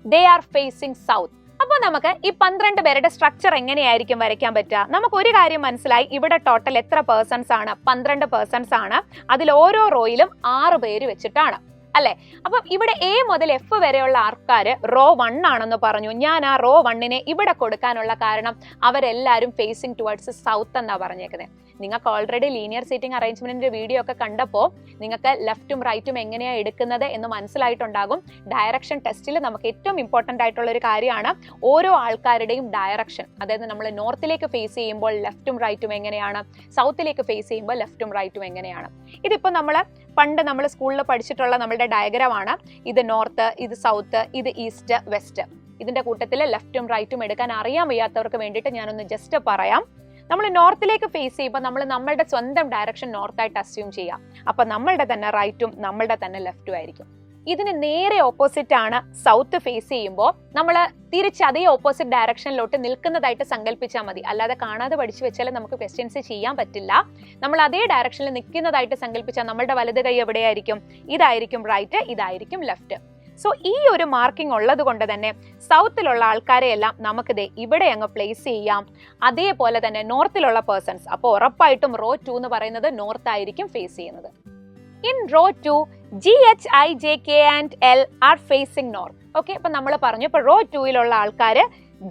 They are facing south. അപ്പൊ നമുക്ക് ഈ 12 പേരുടെ സ്ട്രക്ചർ എങ്ങനെയായിരിക്കും വരയ്ക്കാൻ പറ്റുക? നമുക്ക് ഒരു കാര്യം മനസ്സിലായി, ഇവിടെ ടോട്ടൽ എത്ര പേഴ്സൺസ് ആണ്? 12 പേഴ്സൺസ് ആണ്. അതിൽ ഓരോ റോയിലും 6 പേര് വെച്ചിട്ടാണ് അല്ലെ? അപ്പം ഇവിടെ എ മുതൽ എഫ് വരെയുള്ള ആൾക്കാർ റോ 1 ആണെന്ന് പറഞ്ഞു. ഞാൻ ആ റോ 1നെ ഇവിടെ കൊടുക്കാനുള്ള കാരണം അവരെല്ലാരും ഫേസിംഗ് ടുവേർഡ്സ് സൗത്ത് എന്നാ പറഞ്ഞേക്കുന്നത്. നിങ്ങൾക്ക് ഓൾറെഡി ലീനിയർ സീറ്റിംഗ് അറേഞ്ച്മെന്റിന്റെ വീഡിയോ ഒക്കെ കണ്ടപ്പോൾ നിങ്ങൾക്ക് ലെഫ്റ്റും റൈറ്റും എങ്ങനെയാണ് എടുക്കുന്നത് എന്ന് മനസ്സിലായിട്ടുണ്ടാകും. ഡയറക്ഷൻ ടെസ്റ്റിൽ നമുക്ക് ഏറ്റവും ഇമ്പോർട്ടന്റ് ആയിട്ടുള്ള ഒരു കാര്യമാണ് ഓരോ ആൾക്കാരുടെയും ഡയറക്ഷൻ. അതായത് നമ്മൾ നോർത്തിലേക്ക് ഫേസ് ചെയ്യുമ്പോൾ ലെഫ്റ്റും റൈറ്റും എങ്ങനെയാണ്, സൗത്തിലേക്ക് ഫേസ് ചെയ്യുമ്പോൾ ലെഫ്റ്റും റൈറ്റും എങ്ങനെയാണ്. ഇതിപ്പോൾ പണ്ട് നമ്മൾ സ്കൂളിൽ പഠിച്ചിട്ടുള്ള നമ്മുടെ ഡയഗ്രാമാണ്. ഇത് നോർത്ത്, ഇത് സൗത്ത്, ഇത് ഈസ്റ്റ്, വെസ്റ്റ്. ഇതിന്റെ കൂട്ടത്തിൽ ലെഫ്റ്റും റൈറ്റും എടുക്കാൻ അറിയാൻ വയ്യാത്തവർക്ക് വേണ്ടിയിട്ട് ഞാനൊന്ന് ജസ്റ്റ് പറയാം. നമ്മൾ നോർത്തിലേക്ക് ഫേസ് ചെയ്യുമ്പോൾ നമ്മൾ നമ്മളുടെ സ്വന്തം ഡയറക്ഷൻ നോർത്തായിട്ട് അസ്യൂം ചെയ്യാം. അപ്പൊ നമ്മളുടെ തന്നെ റൈറ്റും നമ്മളുടെ തന്നെ ലെഫ്റ്റും ആയിരിക്കും. ഇതിന് നേരെ ഓപ്പോസിറ്റ് ആണ് സൗത്ത് ഫേസ് ചെയ്യുമ്പോൾ നമ്മൾ തിരിച്ച് അതേ ഓപ്പോസിറ്റ് ഡയറക്ഷനിലോട്ട് നിൽക്കുന്നതായിട്ട് സങ്കല്പിച്ചാൽ മതി. അല്ലാതെ കാണാതെ പഠിച്ചു വെച്ചാൽ നമുക്ക് ക്വസ്റ്റ്യൻസ് ചെയ്യാൻ പറ്റില്ല. നമ്മൾ അതേ ഡയറക്ഷനിൽ നിൽക്കുന്നതായിട്ട് സങ്കല്പിച്ചാൽ നമ്മളുടെ വലത് കൈ എവിടെയായിരിക്കും? ഇതായിരിക്കും റൈറ്റ്, ഇതായിരിക്കും ലെഫ്റ്റ്. സോ ഈ ഒരു മാർക്കിംഗ് ഉള്ളത് കൊണ്ട് തന്നെ സൗത്തിലുള്ള ആൾക്കാരെ എല്ലാം നമുക്കിത് ഇവിടെ അങ്ങ് പ്ലേസ് ചെയ്യാം. അതേപോലെ തന്നെ നോർത്തിലുള്ള പേഴ്സൺസ്, അപ്പോൾ ഉറപ്പായിട്ടും റോ 2 എന്ന് പറയുന്നത് നോർത്ത് ആയിരിക്കും ഫേസ് ചെയ്യുന്നത്. In row 2 G, H, I, J, K and L are facing north. Okay, അപ്പൊ നമ്മൾ പറഞ്ഞു ഇപ്പൊ റോ 2ലുള്ള ആൾക്കാര്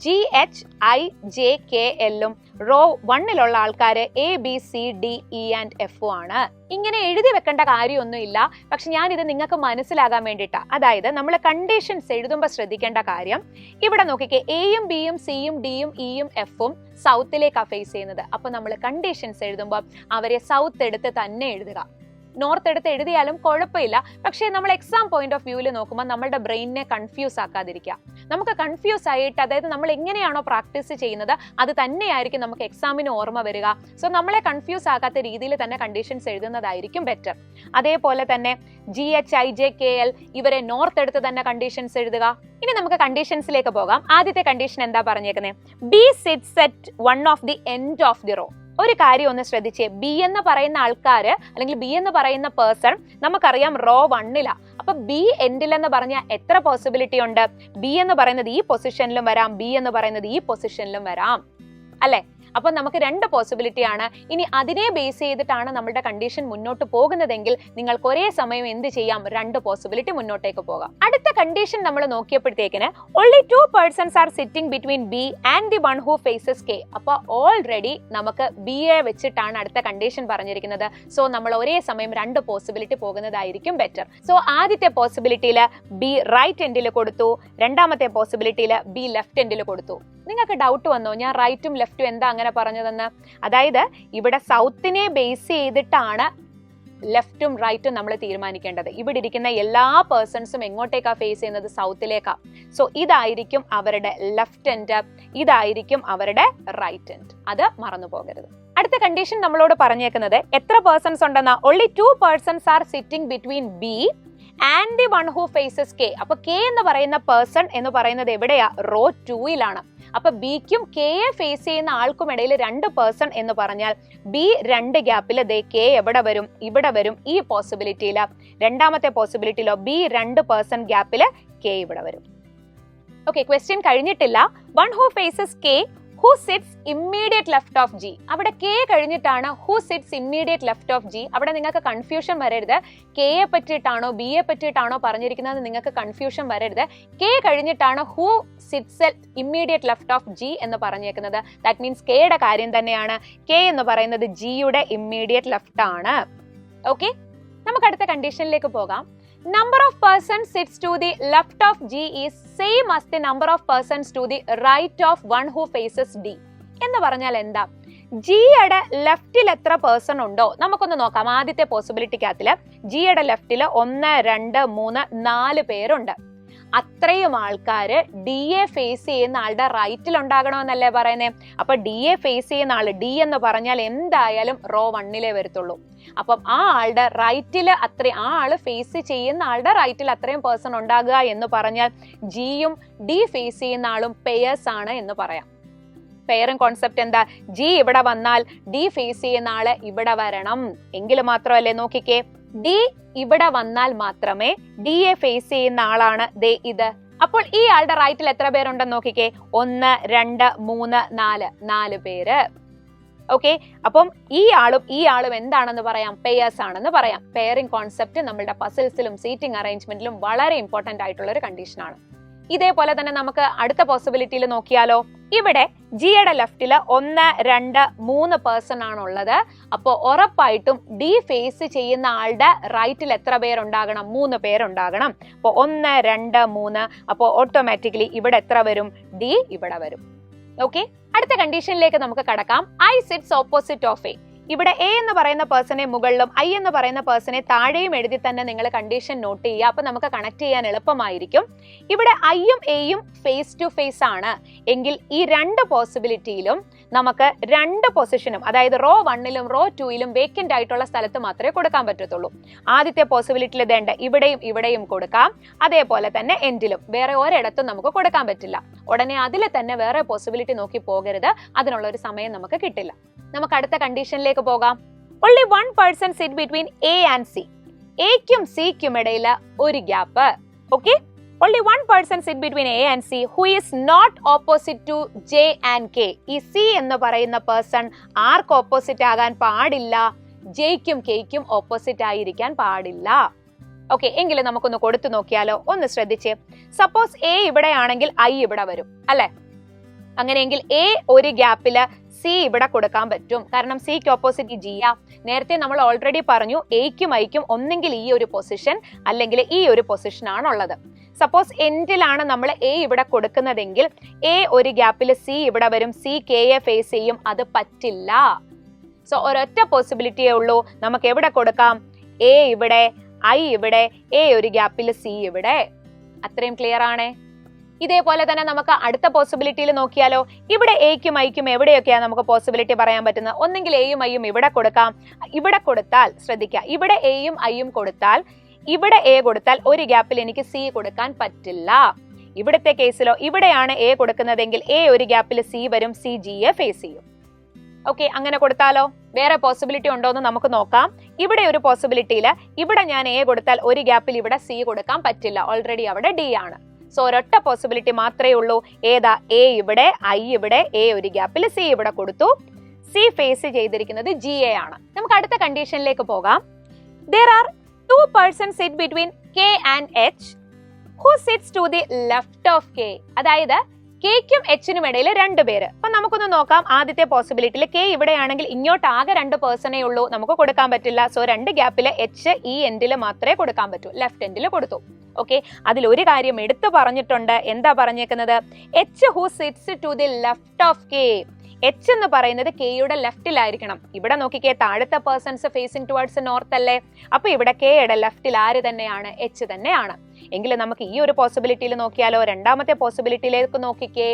G, H, I, J, K, L-ഉം റോ 1ലുള്ള ആൾക്കാര് A, B, C, D, E and F ആണ്. ഇങ്ങനെ എഴുതി വെക്കേണ്ട കാര്യമൊന്നുമില്ല. പക്ഷെ ഞാൻ ഇത് നിങ്ങൾക്ക് മനസ്സിലാകാൻ വേണ്ടിയിട്ടാ. അതായത് നമ്മൾ കണ്ടീഷൻസ് എഴുതുമ്പോൾ ശ്രദ്ധിക്കേണ്ട കാര്യം, ഇവിടെ നോക്കിക്കേ, എയും ബിയും സിയും ഡിയും ഇയും എഫും സൗത്തിലേക്കാണ് ഫേസ് ചെയ്യുന്നത്. അപ്പൊ നമ്മൾ കണ്ടീഷൻസ് എഴുതുമ്പോൾ അവരെ സൗത്ത് എടുത്ത് തന്നെ എഴുതുക. നോർത്ത് എടുത്ത് എഴുതിയാലും കുഴപ്പമില്ല. പക്ഷേ നമ്മൾ എക്സാം പോയിന്റ് ഓഫ് വ്യൂവിൽ നോക്കുമ്പോൾ നമ്മളുടെ ബ്രെയിനിനെ കൺഫ്യൂസ് ആക്കാതിരിക്കുക. നമുക്ക് കൺഫ്യൂസ് ആയിട്ട്, അതായത് നമ്മൾ എങ്ങനെയാണോ പ്രാക്ടീസ് ചെയ്യുന്നത് അത് തന്നെയായിരിക്കും നമുക്ക് എക്സാമിന് ഓർമ്മ വരിക. സോ നമ്മളെ കൺഫ്യൂസ് ആക്കാത്ത രീതിയിൽ തന്നെ കണ്ടീഷൻസ് എഴുതുന്നതായിരിക്കും ബെറ്റർ. അതേപോലെ തന്നെ G, H, I, J, K, L ഇവരെ നോർത്ത് എടുത്ത് തന്നെ കണ്ടീഷൻസ് എഴുതുക. ഇനി നമുക്ക് കണ്ടീഷൻസിലേക്ക് പോകാം. ആദ്യത്തെ കണ്ടീഷൻ എന്താ പറഞ്ഞേക്കുന്നത്? B sits at one of the end of the row. ഒരു കാര്യം ഒന്ന് ശ്രദ്ധിച്ചേ, ബി എന്ന് പറയുന്ന ആൾക്കാര് അല്ലെങ്കിൽ ബി എന്ന് പറയുന്ന പേഴ്സൺ നമുക്കറിയാം റോ 1ലാ. അപ്പൊ ബി എൻഡിലെന്ന് പറഞ്ഞാൽ എത്ര പോസിബിലിറ്റി ഉണ്ട്? ബി എന്ന് പറയുന്നത് ഈ പൊസിഷനിലും വരാം, ബി എന്ന് പറയുന്നത് ഈ പൊസിഷനിലും വരാം അല്ലെ? അപ്പൊ നമുക്ക് 2 പോസിബിലിറ്റി ആണ്. ഇനി അതിനെ ബേസ് ചെയ്തിട്ടാണ് നമ്മുടെ കണ്ടീഷൻ മുന്നോട്ട് പോകുന്നതെങ്കിൽ നിങ്ങൾക്ക് ഒരേ സമയം എന്ത് ചെയ്യാം, 2 പോസിബിലിറ്റി മുന്നോട്ടേക്ക് പോകാം. അടുത്ത കണ്ടീഷൻ നമ്മൾ നോക്കിയപ്പോഴത്തേക്കിന് only 2 persons are sitting between B and the one who faces K. അപ്പൊ ഓൾറെഡി നമുക്ക് B യെ വെച്ചിട്ടാണ് അടുത്ത കണ്ടീഷൻ പറഞ്ഞിരിക്കുന്നത്. സോ നമ്മൾ ഒരേ സമയം 2 പോസിബിലിറ്റി പോകുന്നതായിരിക്കും ബെറ്റർ. സോ ആദ്യത്തെ പോസിബിലിറ്റിയിൽ B റൈറ്റ് എൻഡിൽ കൊടുത്തു, രണ്ടാമത്തെ പോസിബിലിറ്റിയിൽ B ലെഫ്റ്റ് എൻഡിൽ കൊടുത്തു. നിങ്ങൾക്ക് ഡൗട്ട് വന്നോ ഞാൻ റൈറ്റും ലെഫ്റ്റും എന്താ അങ്ങനെ പറഞ്ഞതെന്ന്? അതായത് ഇവിടെ സൗത്തിനെ ബേസ് ചെയ്തിട്ടാണ് ലെഫ്റ്റും റൈറ്റും നമ്മൾ തീരുമാനിക്കേണ്ടത്. ഇവിടെ ഇരിക്കുന്ന എല്ലാ പേഴ്സൺസും എങ്ങോട്ടേക്കാ ഫേസ് ചെയ്യുന്നത്, സൗത്തിലേക്കാ. സോ ഇതായിരിക്കും അവരുടെ ലെഫ്റ്റ് എൻഡ്, ഇതായിരിക്കും അവരുടെ റൈറ്റ് എൻഡ്. അത് മറന്നു പോകരുത്. അടുത്ത കണ്ടീഷൻ നമ്മളോട് പറഞ്ഞേക്കുന്നത് എത്ര പേഴ്സൺസ് ഉണ്ടെന്നാ? only 2 persons are sitting between B and the one who faces K. അപ്പൊ K എന്ന് പറയുന്ന പേഴ്സൺ എന്ന് പറയുന്നത് എവിടെയാ? റോ 2-ലാണ്. അപ്പൊ ബിക്കും കെയെ ഫേസ് ചെയ്യുന്ന ആൾക്കും ഇടയിൽ 2 പേഴ്സൺ എന്ന് പറഞ്ഞാൽ ബി 2 ഗ്യാപ്പിൽ കെ എവിടെ വരും? ഇവിടെ വരും. ഈ പോസിബിലിറ്റിയില രണ്ടാമത്തെ പോസിബിലിറ്റിയിലോ ബി 2 പേഴ്സൺ ഗ്യാപ്പിൽ കെ ഇവിടെ വരും. ഓക്കെ, ക്വസ്റ്റ്യൻ കഴിഞ്ഞിട്ടില്ല. One who faces K who sits immediate left of G. അവിടെ K കഴിഞ്ഞിട്ടാണ് who sits immediate left of G. അവിടെ നിങ്ങൾക്ക് കൺഫ്യൂഷൻ വരരുത്. K യെ പറ്റിയിട്ടാണോ B യെ പറ്റിയിട്ടാണോ പറഞ്ഞിരിക്കുന്നത് നിങ്ങൾക്ക് കൺഫ്യൂഷൻ വരരുത്. K കഴിഞ്ഞിട്ടാണ് who sits immediate left of G എന്ന് പറഞ്ഞേക്കുന്നത്. ദാറ്റ് മീൻസ് K യുടെ കാര്യം തന്നെയാണ്. K എന്ന് പറയുന്നത് G യുടെ ഇമ്മീഡിയറ്റ് ലെഫ്റ്റ് ആണ്. ഓക്കെ, നമുക്ക് അടുത്ത കണ്ടീഷനിലേക്ക് പോകാം. Number of persons sits to the left of G is same as the number of persons to the right of one who faces D. എന്ന് പറഞ്ഞാൽ എന്താ? ജിയുടെ ലെഫ്റ്റിൽ എത്ര പേഴ്സൺ ഉണ്ടോ നമുക്കൊന്ന് നോക്കാം. ആദ്യത്തെ പോസിബിലിറ്റിക്കകത്തില് ജിയുടെ ലെഫ്റ്റില് 1 2 3 4 പേരുണ്ട്. അത്രയും ആൾക്കാര് ഡി എ ഫേസ് ചെയ്യുന്ന ആളുടെ റൈറ്റിൽ ഉണ്ടാകണമെന്നല്ലേ പറയുന്നത്. അപ്പൊ ഡി എ ഫേസ് ചെയ്യുന്ന ആള്, ഡി എന്ന് പറഞ്ഞാൽ എന്തായാലും റോ 1-ലേ വരത്തുള്ളൂ. അപ്പം ആ ആളുടെ റൈറ്റിൽ ആ ആള് ഫേസ് ചെയ്യുന്ന ആളുടെ റൈറ്റിൽ അത്രയും പേഴ്സൺ ഉണ്ടാകുക എന്ന് പറഞ്ഞാൽ ജിയും ഡി ഫേസ് ചെയ്യുന്ന ആളും പെയേഴ്സ് ആണ് എന്ന് പറയാം. പെയറിംഗ് കോൺസെപ്റ്റ് എന്താ? ജി ഇവിടെ വന്നാൽ ഡി ഫേസ് ചെയ്യുന്ന ആള് ഇവിടെ വരണം എങ്കിൽ മാത്രമല്ലേ. നോക്കിക്കേ, ഡി ഇവിടെ വന്നാൽ മാത്രമേ ഡി എ ഫേസ് ചെയ്യുന്ന ആളാണ് ദേ ഇത്. അപ്പോൾ ഈ ആളുടെ റൈറ്റിൽ എത്ര പേരുണ്ടെന്ന് നോക്കിക്കേ. 1 2 3 4 പേര്. ഓക്കെ, അപ്പം ഈ ആളും എന്താണെന്ന് പറയാം? പെയേഴ്സ് ആണെന്ന് പറയാം. പെയറിംഗ് കോൺസെപ്റ്റ് നമ്മുടെ പസിൽസിലും സീറ്റിംഗ് അറേഞ്ച്മെന്റിലും വളരെ ഇമ്പോർട്ടന്റ് ആയിട്ടുള്ള ഒരു കണ്ടീഷനാണ്. ഇതേപോലെ തന്നെ നമുക്ക് അടുത്ത പോസിബിലിറ്റിയിൽ നോക്കിയാലോ. ഇവിടെ ജിയുടെ ലെഫ്റ്റില് 1 2 3 പേഴ്സൺ ആണുള്ളത്. അപ്പോൾ ഉറപ്പായിട്ടും ഡി ഫേസ് ചെയ്യുന്ന ആളുടെ റൈറ്റിൽ എത്ര പേരുണ്ടാകണം? 3 പേരുണ്ടാകണം. അപ്പോൾ 1 2 3. അപ്പോൾ ഓട്ടോമാറ്റിക്കലി ഇവിടെ എത്ര വരും? ഡി ഇവിടെ വരും. ഓക്കെ, അടുത്ത കണ്ടീഷനിലേക്ക് നമുക്ക് കടക്കാം. I sits opposite of A. ഇവിടെ എ എന്ന് പറയുന്ന പേഴ്സണെ മുകളിലും ഐ എന്ന് പറയുന്ന പേഴ്സണെ താഴെയും എഴുതി തന്നെ നിങ്ങൾ കണ്ടീഷൻ നോട്ട് ചെയ്യുക. അപ്പൊ നമുക്ക് കണക്ട് ചെയ്യാൻ എളുപ്പമായിരിക്കും. ഇവിടെ ഐയും എയും ഫേസ് ടു ഫേസ് ആണ് എങ്കിൽ ഈ 2 പോസിബിലിറ്റിയിലും നമുക്ക് 2 പൊസിഷനും, അതായത് റോ 1-ലും റോ 2-ലും വേക്കന്റ് ആയിട്ടുള്ള സ്ഥലത്ത് മാത്രമേ കൊടുക്കാൻ പറ്റത്തുള്ളൂ. ആദ്യത്തെ പോസിബിലിറ്റിയിൽ ഇതേണ്ട ഇവിടെയും കൊടുക്കാം. അതേപോലെ തന്നെ എൻഡിലും വേറെ ഒരിടത്തും നമുക്ക് കൊടുക്കാൻ പറ്റില്ല. ഉടനെ അതിൽ തന്നെ വേറെ പോസിബിലിറ്റി നോക്കി പോകരുത്. അതിനുള്ള ഒരു സമയം നമുക്ക് കിട്ടില്ല. നമുക്ക് അടുത്ത കണ്ടീഷനിലേക്ക് പോകാം. only 1 person sit between A and C. എക്കും സിക്കും ഇടയിൽ ഒരു gap. Okay, only 1 person sit between A and C who is not opposite to J and K. ഈ സി എന്ന് പറയുന്ന പേഴ്സൺ ആർക്ക് ഓപ്പോസിറ്റ് ആകാൻ പാടില്ല? ജെയ്ക്കും കെയ്ക്കും ഓപ്പോസിറ്റ് ആയിരിക്കാൻ പാടില്ല. ഓക്കെ, എങ്കിലും നമുക്കൊന്ന് കൊടുത്തു നോക്കിയാലോ. ഒന്ന് ശ്രദ്ധിച്ചേ. സപ്പോസ് എ ഇവിടെ ആണെങ്കിൽ ഐ ഇവിടെ വരും അല്ലെ. അങ്ങനെയെങ്കിൽ എ ഒരു ഗ്യാപ്പില് സി ഇവിടെ കൊടുക്കാൻ പറ്റും. കാരണം സിക്ക് ഓപ്പോസിറ്റ് ജിയാ. നേരത്തെ നമ്മൾ ഓൾറെഡി പറഞ്ഞു എയ്ക്കും ഐക്കും ഒന്നെങ്കിൽ ഈ ഒരു പൊസിഷൻ അല്ലെങ്കിൽ ഈ ഒരു പൊസിഷൻ ആണുള്ളത്. സപ്പോസ് എൻഡിലാണ് നമ്മൾ എ ഇവിടെ കൊടുക്കുന്നതെങ്കിൽ എ ഒരു ഗ്യാപ്പിൽ സി ഇവിടെ വരും, സി കെയെ ഫേസ് ചെയ്യും. അത് പറ്റില്ല. സോ ഒരൊറ്റ പോസിബിലിറ്റിയേ ഉള്ളൂ. നമുക്ക് എവിടെ കൊടുക്കാം? എ ഇവിടെ, ഐ ഇവിടെ, എ ഒരു ഗ്യാപ്പിൽ സി ഇവിടെ. അത്രയും ക്ലിയർ ആണേ. ഇതേപോലെ തന്നെ നമുക്ക് അടുത്ത പോസിബിലിറ്റിയിൽ നോക്കിയാലോ. ഇവിടെ എയ്ക്കും ഐക്കും എവിടെയൊക്കെയാണ് നമുക്ക് പോസിബിലിറ്റി പറയാൻ പറ്റുന്നത്? ഒന്നെങ്കിൽ എയും ഐയും ഇവിടെ കൊടുക്കാം. ഇവിടെ കൊടുത്താൽ ശ്രദ്ധിക്കുക, ഇവിടെ എയും ഐയും കൊടുത്താൽ, ഇവിടെ എ കൊടുത്താൽ ഒരു ഗ്യാപ്പിൽ എനിക്ക് സി കൊടുക്കാൻ പറ്റില്ല. ഇവിടുത്തെ കേസിലോ ഇവിടെയാണ് എ കൊടുക്കുന്നതെങ്കിൽ എ ഒരു ഗ്യാപ്പിൽ സി വരും, സി ജിയെ ഫേസ് ചെയ്യും. ഓക്കെ, അങ്ങനെ കൊടുത്താലോ. വേറെ പോസിബിലിറ്റി ഉണ്ടോ എന്ന് നമുക്ക് നോക്കാം. ഇവിടെ ഒരു പോസിബിലിറ്റിയിൽ ഇവിടെ ഞാൻ എ കൊടുത്താൽ ഒരു ഗ്യാപ്പിൽ ഇവിടെ സി കൊടുക്കാൻ പറ്റില്ല. ഓൾറെഡി അവിടെ ഡി ആണ്. സോ ഒരൊറ്റ പോസിബിലിറ്റി മാത്രമേ ഉള്ളൂ. ഏതാ? എ ഇവിടെ, ഐ ഇവിടെ, എ ഒരു ഗ്യാപ്പിൽ, സി ഇവിടെ കൊടുത്തു. സി ഫേസ് ചെയ്തിരിക്കുന്നത് ജി എ ആണ്. നമുക്ക് അടുത്ത കണ്ടീഷനിലേക്ക് പോകാം. There are two persons sit between K and H who sits to the left of K. അതായത് കെയ്ക്കും എച്ചിനും ഇടയിൽ 2 പേര്. അപ്പൊ നമുക്കൊന്ന് നോക്കാം. ആദ്യത്തെ പോസിബിലിറ്റിയിൽ കെ ഇവിടെയാണെങ്കിൽ ഇങ്ങോട്ട് ആകെ 2 പേഴ്സണേ ഉള്ളൂ, നമുക്ക് കൊടുക്കാൻ പറ്റില്ല. സോ 2 ഗ്യാപ്പില് എച്ച് ഈ എൻഡിൽ മാത്രമേ കൊടുക്കാൻ പറ്റൂ, ലെഫ്റ്റ് എൻഡിൽ കൊടുത്തു. ഓക്കെ, അതിൽ ഒരു കാര്യം എടുത്തു പറഞ്ഞിട്ടുണ്ട്. എന്താ പറഞ്ഞേക്കുന്നത്? H who sits to the left of K. H എന്ന് പറയുന്നത് കെയുടെ ലെഫ്റ്റിലായിരിക്കണം. ഇവിടെ നോക്കിക്കേ, താഴത്തെ പേഴ്സൺസ് ഫേസിംഗ് ടുവേർഡ്സ് നോർത്ത് അല്ലേ? അപ്പൊ ഇവിടെ കെയുടെ ലെഫ്റ്റിൽ ആര് തന്നെയാണ്? എച്ച് തന്നെയാണ്. എങ്കിലും നമുക്ക് ഈ ഒരു പോസിബിലിറ്റിയിൽ നോക്കിയാലോ? രണ്ടാമത്തെ പോസിബിലിറ്റിയിലേക്ക് നോക്കിക്കേ.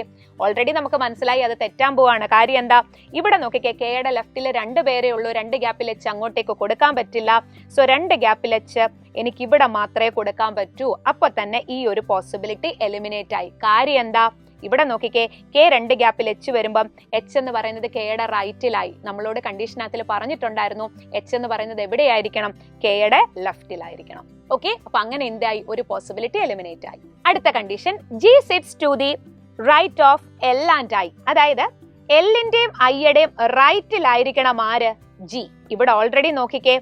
ഓൾറെഡി നമുക്ക് മനസ്സിലായി അത് തെറ്റാൻ പോവാണ്. കാര്യം എന്താ? ഇവിടെ നോക്കിക്കേ, കെയുടെ ലെഫ്റ്റിൽ 2 പേരേ ഉള്ളൂ, 2 ഗ്യാപ്പിൽ എച്ച് അങ്ങോട്ടേക്ക് കൊടുക്കാൻ പറ്റില്ല. സോ 2 ഗ്യാപ്പിൽ എച്ച് എനിക്ക് ഇവിടെ മാത്രമേ കൊടുക്കാൻ പറ്റൂ. അപ്പൊ തന്നെ ഈ ഒരു പോസിബിലിറ്റി എലിമിനേറ്റ് ആയി. കാര്യം എന്താ? ഇവിടെ നോക്കിക്കേ, കെ 2 ഗ്യാപ്പിൽ എച്ച് വരുമ്പം എച്ച് എന്ന് പറയുന്നത് കെയുടെ റൈറ്റിലായി. നമ്മളോട് കണ്ടീഷനകത്തിൽ പറഞ്ഞിട്ടുണ്ടായിരുന്നു എച്ച് എന്ന് പറയുന്നത് എവിടെയായിരിക്കണം? കെയുടെ ലെഫ്റ്റിലായിരിക്കണം. ഓക്കെ, അപ്പൊ അങ്ങനെ എന്തായി? ഒരു പോസിബിലിറ്റി എലിമിനേറ്റ് ആയി. അടുത്ത condition, G sits to the right of L and I. അതായത് എല്ലിന്റെയും ഐയുടെയും റൈറ്റിലായിരിക്കണം ആര്? ജി. ഇവിടെ ഓൾറെഡി നോക്കിക്കേ,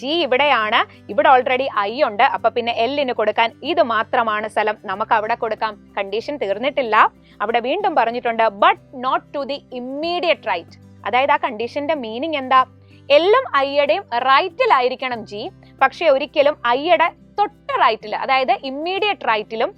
ജി ഇവിടെയാണ്, ഇവിടെ ഓൾറെഡി ഐ ഉണ്ട്. അപ്പൊ പിന്നെ എല്ലിന് കൊടുക്കാൻ ഇത് മാത്രമാണ് സ്ഥലം, നമുക്ക് അവിടെ കൊടുക്കാം. കണ്ടീഷൻ തീർന്നിട്ടില്ല. അവിടെ വീണ്ടും പറഞ്ഞിട്ടുണ്ട് but not to the immediate right. അതായത് ആ കണ്ടീഷന്റെ മീനിങ് എന്താ? എല്ലും ഐയുടെയും റൈറ്റിലായിരിക്കണം ജി, പക്ഷെ ഒരിക്കലും ഐയുടെ തൊട്ട് റൈറ്റിൽ, അതായത് ഇമ്മീഡിയറ്റ് റൈറ്റിലും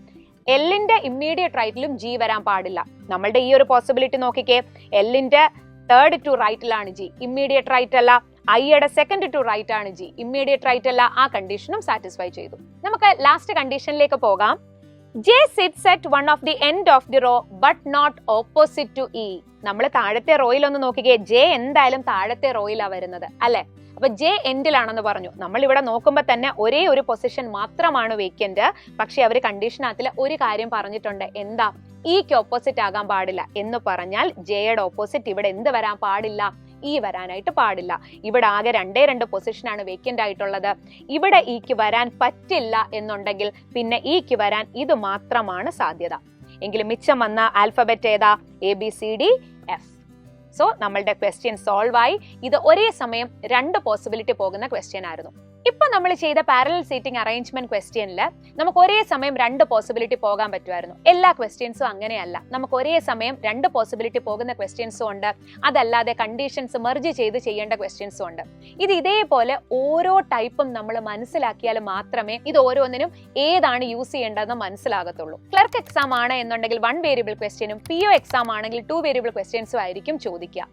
എല്ലിന്റെ ഇമ്മീഡിയറ്റ് റൈറ്റിലും ജി വരാൻ പാടില്ല. നമ്മളുടെ ഈ ഒരു പോസിബിലിറ്റി നോക്കിക്കേ, എല്ലിന്റെ 3rd ടു റൈറ്റിലാണ് ജി, ഇമ്മീഡിയറ്റ് റൈറ്റ് അല്ല. ഐയുടെ 2nd ടു റൈറ്റ് ആണ് ജി, ഇമ്മീഡിയറ്റ് റൈറ്റ് അല്ല. ആ കണ്ടീഷനും സാറ്റിസ്ഫൈ ചെയ്തു. നമുക്ക് ലാസ്റ്റ് കണ്ടീഷനിലേക്ക് പോകാം. J sits at one of the end of the row but not opposite to E. നമ്മൾ താഴത്തെ റോയിൽ ഒന്ന് നോക്കിക്കേ, ജെ എന്തായാലും താഴത്തെ റോയിലാണ് വരുന്നത് അല്ലെ? അപ്പൊ ജെ എൻഡിലാണെന്ന് പറഞ്ഞു. നമ്മൾ ഇവിടെ നോക്കുമ്പോൾ തന്നെ ഒരേ ഒരു പൊസിഷൻ മാത്രമാണ് വേക്കന്റ്. പക്ഷെ അവർ കണ്ടീഷനകത്തിൽ ഒരു കാര്യം പറഞ്ഞിട്ടുണ്ട്. എന്താ? ഇക്ക് ഓപ്പോസിറ്റ് ആകാൻ പാടില്ല എന്ന് പറഞ്ഞാൽ ജെയുടെ ഓപ്പോസിറ്റ് ഇവിടെ എന്ത് വരാൻ പാടില്ല? ഇ വരാനായിട്ട് പാടില്ല. ഇവിടെ ആകെ 2 പൊസിഷനാണ് വേക്കന്റ് ആയിട്ടുള്ളത്. ഇവിടെ ഇക്ക് വരാൻ പറ്റില്ല എന്നുണ്ടെങ്കിൽ പിന്നെ ഇക്ക് വരാൻ ഇത് മാത്രമാണ് സാധ്യത. എങ്കിലും മിച്ചം വന്ന ആൽഫബറ്റ് ഏതാ? ABCD F. സോ നമ്മളുടെ ക്വസ്റ്റ്യൻ സോൾവ് ആയി. ഇത് ഒരേ സമയം 2 പോസിബിലിറ്റി പോകുന്ന ക്വസ്റ്റ്യൻ ആയിരുന്നു. ഇപ്പൊ നമ്മൾ ചെയ്ത പാരലൽ സീറ്റിംഗ് അറേഞ്ച്മെന്റ് ക്വസ്റ്റ്യനിൽ നമുക്ക് ഒരേ സമയം 2 പോസിബിലിറ്റി പോകാൻ പറ്റുമായിരുന്നു. എല്ലാ ക്വസ്റ്റ്യൻസും അങ്ങനെയല്ല. നമുക്ക് ഒരേ സമയം 2 പോസിബിലിറ്റി പോകുന്ന ക്വസ്റ്റ്യൻസും ഉണ്ട്, അതല്ലാതെ കണ്ടീഷൻസ് മെർജ് ചെയ്ത് ചെയ്യേണ്ട ക്വസ്റ്റ്യൻസും ഉണ്ട്. ഇത് ഇതേപോലെ ഓരോ ടൈപ്പും നമ്മൾ മനസ്സിലാക്കിയാൽ മാത്രമേ ഇത് ഓരോന്നിനും ഏതാണ് യൂസ് ചെയ്യേണ്ടതെന്ന് മനസ്സിലാകത്തുള്ളൂ. ക്ലർക്ക് എക്സാം ആണ് എന്നുണ്ടെങ്കിൽ 1 വേരിയബിൾ ക്വസ്റ്റ്യനും, PO എക്സാം ആണെങ്കിൽ 2 വേരിയബിൾ ക്വസ്റ്റ്യൻസും ആയിരിക്കും ചോദിക്കുക.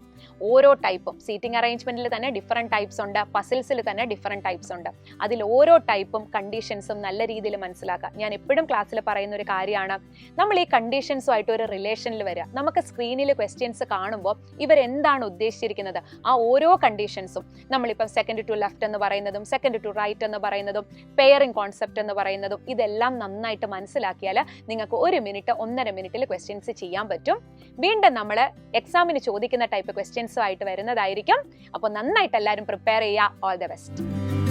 ഓരോ ടൈപ്പും സീറ്റിംഗ് അറേഞ്ച്മെന്റിൽ തന്നെ ഡിഫറെന്റ് ടൈപ്സ് ഉണ്ട്, പസിൽസിൽ തന്നെ ഡിഫറെന്റ് ടൈപ്സ് ഉണ്ട്. അതിൽ ഓരോ ടൈപ്പും കണ്ടീഷൻസും നല്ല രീതിയിൽ മനസ്സിലാക്കുക. ഞാൻ എപ്പോഴും ക്ലാസ്സിൽ പറയുന്ന ഒരു കാര്യമാണ്, നമ്മൾ ഈ കണ്ടീഷൻസുമായിട്ട് ഒരു റിലേഷനിൽ വരിക. നമുക്ക് സ്ക്രീനിൽ ക്വസ്റ്റ്യൻസ് കാണുമ്പോൾ ഇവരെന്താണ് ഉദ്ദേശിച്ചിരിക്കുന്നത്, ആ ഓരോ കണ്ടീഷൻസും, നമ്മളിപ്പം 2nd ടു ലെഫ്റ്റ് എന്ന് പറയുന്നതും 2nd ടു റൈറ്റ് എന്ന് പറയുന്നതും പെയറിംഗ് കോൺസെപ്റ്റ് എന്ന് പറയുന്നതും ഇതെല്ലാം നന്നായിട്ട് മനസ്സിലാക്കിയാൽ നിങ്ങൾക്ക് 1 മിനിറ്റ് 1.5 മിനിറ്റിൽ ക്വസ്റ്റ്യൻസ് ചെയ്യാൻ പറ്റും. വീണ്ടും നമ്മൾ എക്സാമിന് ചോദിക്കുന്ന ടൈപ്പ് ക്വസ്റ്റ്യൻസും ആയിട്ട് വരുന്നതായിരിക്കും. അപ്പോൾ നന്നായിട്ട് എല്ലാവരും പ്രിപ്പയർ ചെയ്യുക. All the best.